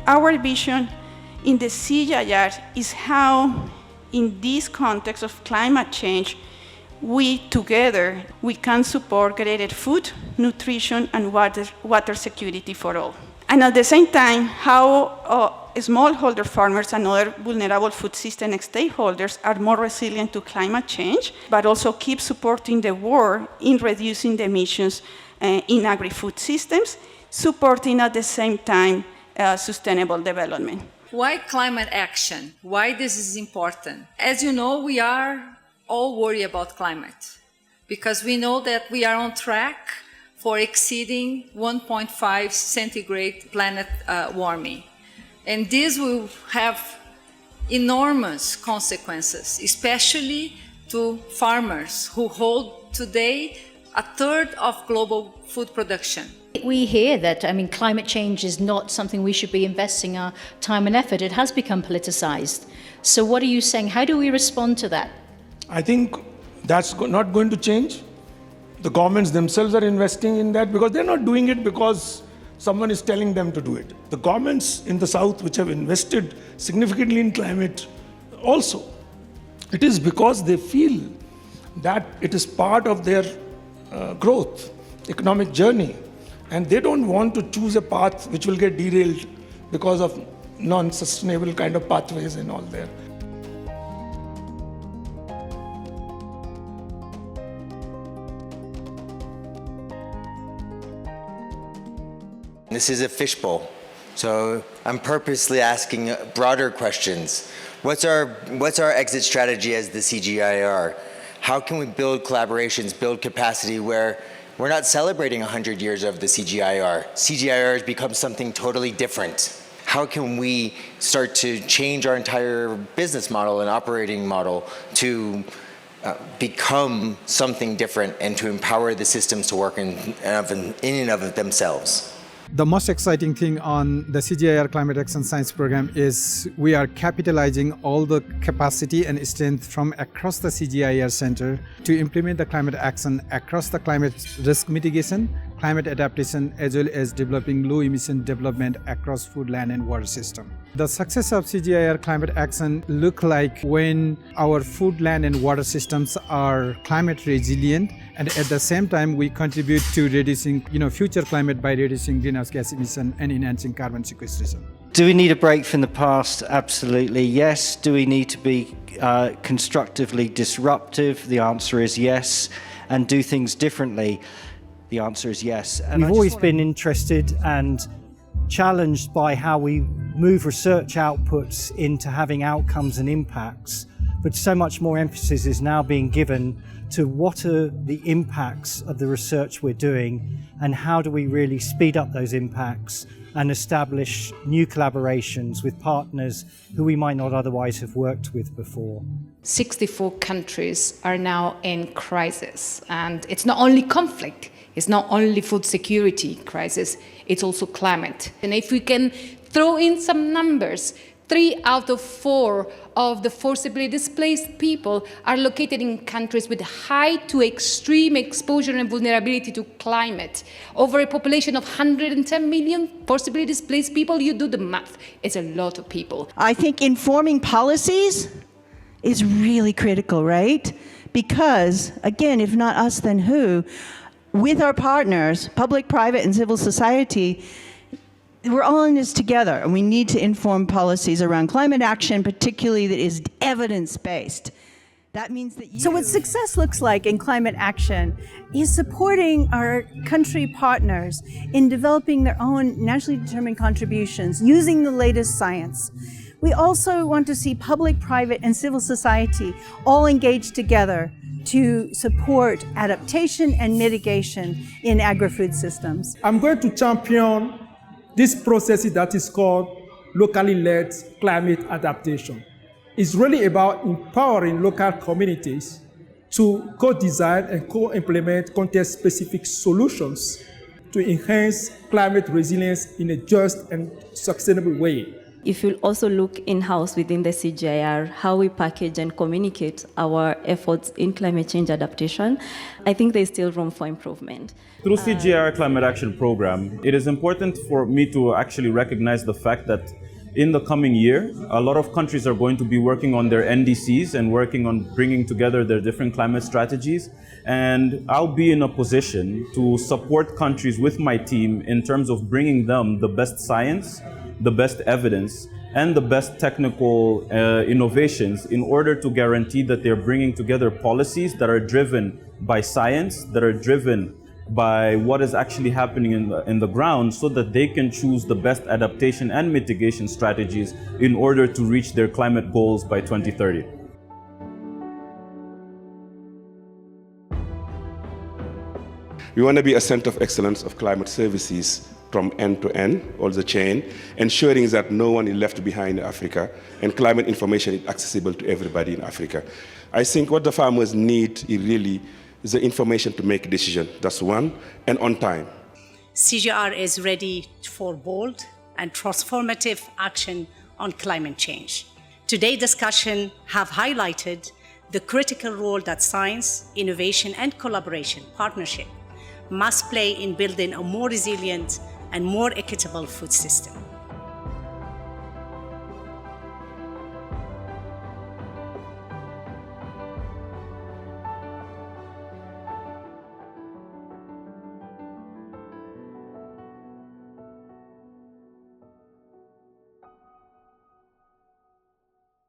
Our vision in the CGIAR is how, in this context of climate change, we can support greater food, nutrition, and water security for all. And at the same time, how smallholder farmers and other vulnerable food system stakeholders are more resilient to climate change, but also keep supporting the world in reducing the emissions in agri-food systems, supporting at the same time sustainable development. Why climate action? Why this is important? As you know, we are all worried about climate because we know that we are on track for exceeding 1.5 centigrade planet warming. And this will have enormous consequences, especially to farmers who hold today a third of global food production. We hear that, climate change is not something we should be investing our time and effort. It has become politicized. So what are you saying? How do we respond to that? I think that's not going to change. The governments themselves are investing in that because they're not doing it because someone is telling them to do it. The governments in the South which have invested significantly in climate also, it is because they feel that it is part of their growth, economic journey. And they don't want to choose a path which will get derailed because of non-sustainable kind of pathways and all there. This is a fishbowl, so I'm purposely asking broader questions. What's our exit strategy as the CGIAR? How can we build collaborations, build capacity where we're not celebrating 100 years of the CGIAR? CGIAR has become something totally different. How can we start to change our entire business model and operating model to become something different and to empower the systems to work in and of themselves? The most exciting thing on the CGIAR Climate Action Science Program is we are capitalizing all the capacity and strength from across the CGIAR Center to implement the climate action across the climate risk mitigation, climate adaptation, as well as developing low emission development across food, land, and water system. The success of CGIAR climate action look like when our food, land, and water systems are climate resilient, and at the same time we contribute to reducing future climate by reducing greenhouse gas emission and enhancing carbon sequestration. Do we need a break from the past? Absolutely yes. Do we need to be constructively disruptive? The answer is yes. And do things differently? The answer is yes. And we've always been interested and challenged by how we move research outputs into having outcomes and impacts, but so much more emphasis is now being given to what are the impacts of the research we're doing and how do we really speed up those impacts and establish new collaborations with partners who we might not otherwise have worked with before. 64 countries are now in crisis, and it's not only conflict, it's not only food security crisis, it's also climate. And if we can throw in some numbers, 3 out of 4 of the forcibly displaced people are located in countries with high to extreme exposure and vulnerability to climate. Over a population of 110 million forcibly displaced people, you do the math, it's a lot of people. I think informing policies is really critical, right? Because, again, if not us, then who? With our partners, public, private, and civil society, we're all in this together, and we need to inform policies around climate action, particularly that is evidence-based. That means that So what success looks like in climate action is supporting our country partners in developing their own nationally determined contributions using the latest science. We also want to see public, private, and civil society all engaged together to support adaptation and mitigation in agri-food systems. I'm going to champion this process that is called locally led climate adaptation. It's really about empowering local communities to co-design and co-implement context-specific solutions to enhance climate resilience in a just and sustainable way. If you also look in-house within the CGIAR, how we package and communicate our efforts in climate change adaptation, I think there's still room for improvement. Through CGIAR Climate Action Program, it is important for me to actually recognize the fact that in the coming year, a lot of countries are going to be working on their NDCs and working on bringing together their different climate strategies. And I'll be in a position to support countries with my team in terms of bringing them the best science, the best evidence, and the best technical innovations in order to guarantee that they're bringing together policies that are driven by science, that are driven by what is actually happening in the ground, so that they can choose the best adaptation and mitigation strategies in order to reach their climate goals by 2030. We want to be a center of excellence of climate services from end to end, all the chain, ensuring that no one is left behind in Africa and climate information is accessible to everybody in Africa. I think what the farmers need is the information to make a decision. That's one, and on time. CGIAR is ready for bold and transformative action on climate change. Today's discussion have highlighted the critical role that science, innovation, and collaboration, partnership, must play in building a more resilient and more equitable food system.